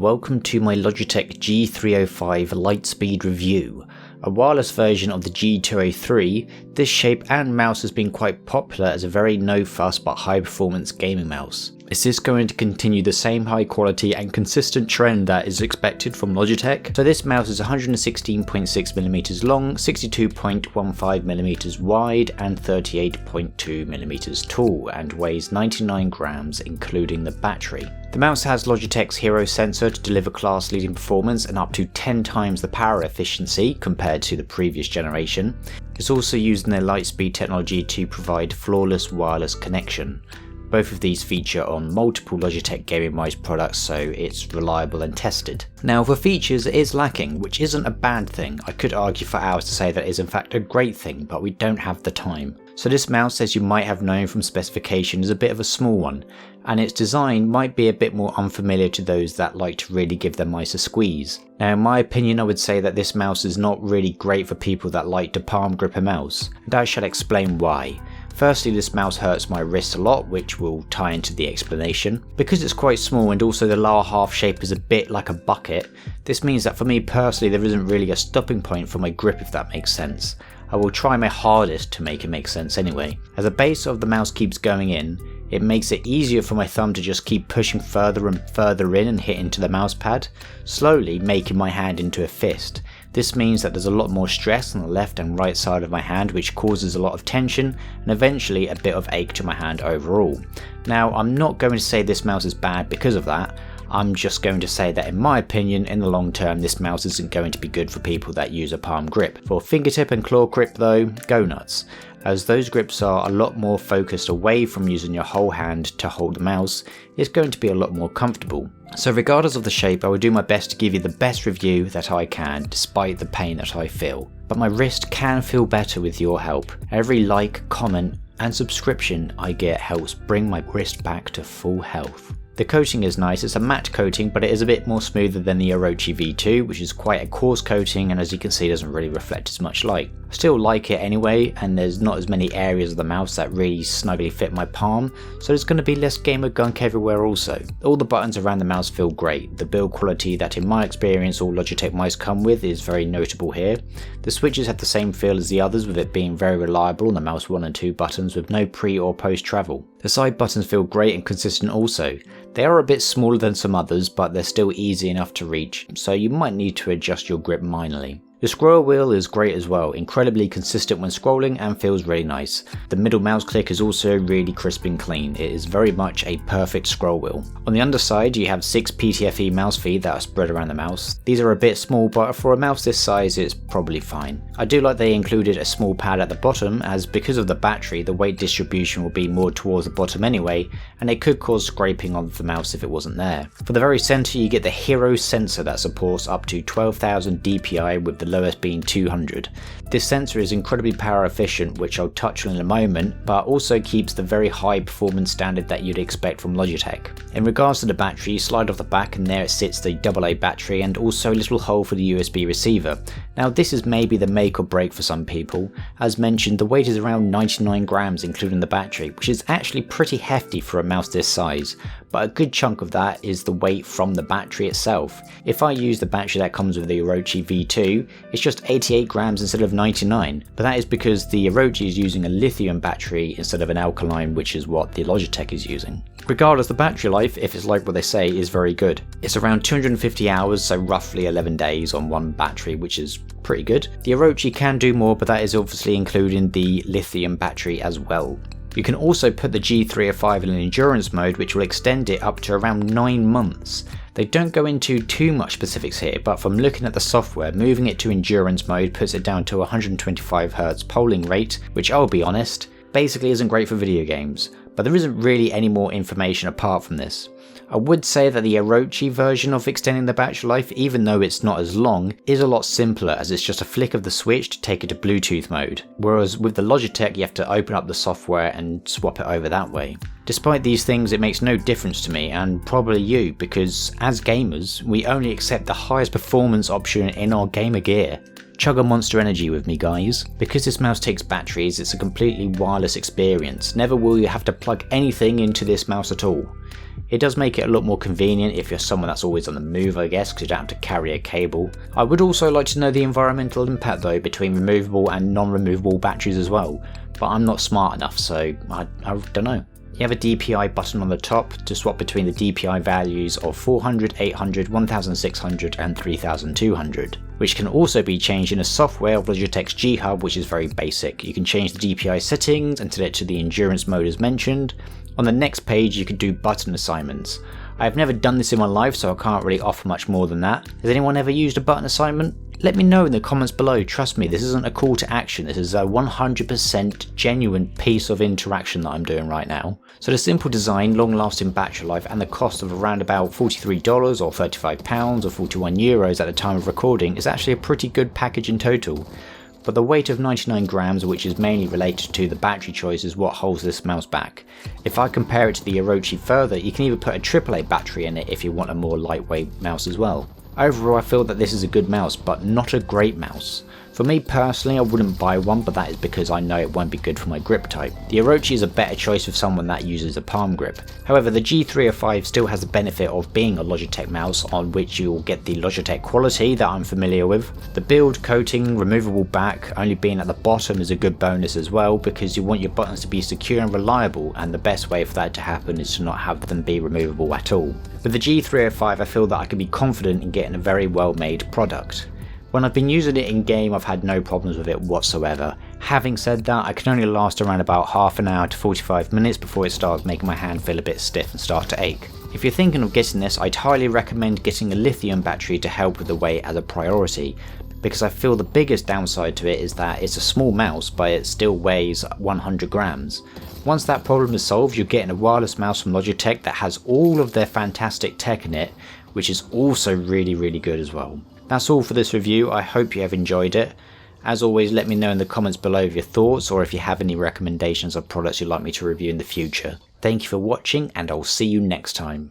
Welcome to my Logitech G305 Lightspeed review. A wireless version of the G203, this shape and mouse has been quite popular as a very no fuss but high performance gaming mouse. Is this going to continue the same high quality and consistent trend that is expected from Logitech? So this mouse is 116.6mm long, 62.15mm wide and 38.2mm tall and weighs 99 grams including the battery. The mouse has Logitech's Hero sensor to deliver class leading performance and up to 10 times the power efficiency compared to the previous generation. It's also using their Lightspeed technology to provide flawless wireless connection. Both of these feature on multiple Logitech gaming mice products, so it's reliable and tested. Now for features it is lacking, which isn't a bad thing. I could argue for hours to say that is in fact a great thing, but we don't have the time. So this mouse, as you might have known from specification, is a bit of a small one, and its design might be a bit more unfamiliar to those that like to really give their mice a squeeze. Now in my opinion I would say that this mouse is not really great for people that like to palm grip a mouse, and I shall explain why. Firstly, this mouse hurts my wrist a lot, which will tie into the explanation. Because it's quite small and also the lower half shape is a bit like a bucket, this means that for me personally there isn't really a stopping point for my grip, if that makes sense. I will try my hardest to make it make sense anyway. As the base of the mouse keeps going in, it makes it easier for my thumb to just keep pushing further and further in and hit into the mouse pad, slowly making my hand into a fist. This means that there's a lot more stress on the left and right side of my hand, which causes a lot of tension and eventually a bit of ache to my hand overall. Now I'm not going to say this mouse is bad because of that. I'm just going to say that in my opinion, in the long term, this mouse isn't going to be good for people that use a palm grip. For fingertip and claw grip though, go nuts, as those grips are a lot more focused away from using your whole hand to hold the mouse. It's going to be a lot more comfortable. So regardless of the shape, I will do my best to give you the best review that I can despite the pain that I feel. But my wrist can feel better with your help. Every like, comment and subscription I get helps bring my wrist back to full health. The coating is nice, it's a matte coating but it is a bit more smoother than the Orochi V2, which is quite a coarse coating and as you can see doesn't really reflect as much light. I still like it anyway, and there's not as many areas of the mouse that really snugly fit my palm, so there's going to be less gamer gunk everywhere also. All the buttons around the mouse feel great. The build quality that in my experience all Logitech mice come with is very notable here. The switches have the same feel as the others, with it being very reliable on the mouse 1 and 2 buttons with no pre or post travel. The side buttons feel great and consistent also. They are a bit smaller than some others, but they're still easy enough to reach, so you might need to adjust your grip minorly. The scroll wheel is great as well, incredibly consistent when scrolling and feels really nice. The middle mouse click is also really crisp and clean. It is very much a perfect scroll wheel. On the underside you have 6 PTFE mouse feet that are spread around the mouse. These are a bit small, but for a mouse this size it's probably fine. I do like they included a small pad at the bottom, as because of the battery the weight distribution will be more towards the bottom anyway, and it could cause scraping of the mouse if it wasn't there. For the very centre you get the Hero sensor that supports up to 12,000 DPI with the lowest being 200. This sensor is incredibly power efficient, which I'll touch on in a moment, but also keeps the very high performance standard that you'd expect from Logitech. In regards to the battery, you slide off the back and there it sits the AA battery and also a little hole for the USB receiver. Now this is maybe the make or break for some people. As mentioned, the weight is around 99 grams including the battery, which is actually pretty hefty for a mouse this size, but a good chunk of that is the weight from the battery itself. If I use the battery that comes with the Orochi V2, it's just 88 grams instead of 99, but that is because the Orochi is using a lithium battery instead of an alkaline, which is what the Logitech is using. Regardless, the battery life, if it's like what they say, is very good. It's around 250 hours, so roughly 11 days on one battery, which is pretty good. The Orochi can do more, but that is obviously including the lithium battery as well. You can also put the G305 in endurance mode, which will extend it up to around 9 months. They don't go into too much specifics here, but from looking at the software, moving it to endurance mode puts it down to 125Hz polling rate, which I'll be honest, basically isn't great for video games, but there isn't really any more information apart from this. I would say that the Orochi version of extending the battery life, even though it's not as long, is a lot simpler, as it's just a flick of the switch to take it to Bluetooth mode, whereas with the Logitech you have to open up the software and swap it over that way. Despite these things, it makes no difference to me, and probably you, because as gamers we only accept the highest performance option in our gamer gear. chug a Monster Energy with me guys. Because this mouse takes batteries, it's a completely wireless experience. Never will you have to plug anything into this mouse at all. It does make it a lot more convenient if you're someone that's always on the move, I guess, because you don't have to carry a cable. I would also like to know the environmental impact though between removable and non-removable batteries as well, but I'm not smart enough, so I don't know. You have a DPI button on the top to swap between the DPI values of 400, 800, 1600 and 3200, which can also be changed in the software of Logitech's G Hub, which is very basic. You can change the DPI settings and set it to the endurance mode as mentioned. On the next page you can do button assignments. I've never done this in my life, so I can't really offer much more than that. Has anyone ever used a button assignment? Let me know in the comments below. Trust me, this isn't a call to action, this is a 100% genuine piece of interaction that I'm doing right now. So the simple design, long lasting battery life and the cost of around about $43 or £35 or 41 euros at the time of recording is actually a pretty good package in total. But the weight of 99 grams, which is mainly related to the battery choice, is what holds this mouse back. If I compare it to the Orochi further, you can even put a AAA battery in it if you want a more lightweight mouse as well. Overall I feel that this is a good mouse, but not a great mouse. For me personally I wouldn't buy one, but that is because I know it won't be good for my grip type. The Orochi is a better choice for someone that uses a palm grip. However, the G305 still has the benefit of being a Logitech mouse on which you will get the Logitech quality that I'm familiar with. The build, coating, removable back only being at the bottom is a good bonus as well, because you want your buttons to be secure and reliable, and the best way for that to happen is to not have them be removable at all. With the G305 I feel that I can be confident in getting a very well made product. When I've been using it in game I've had no problems with it whatsoever. Having said that, I can only last around about half an hour to 45 minutes before it starts making my hand feel a bit stiff and start to ache. If you're thinking of getting this, I'd highly recommend getting a lithium battery to help with the weight as a priority, because I feel the biggest downside to it is that it's a small mouse but it still weighs 100 grams. Once that problem is solved, you're getting a wireless mouse from Logitech that has all of their fantastic tech in it, which is also really good as well. That's all for this review. I hope you have enjoyed it. As always, let me know in the comments below your thoughts, or if you have any recommendations of products you'd like me to review in the future. Thank you for watching, and I'll see you next time.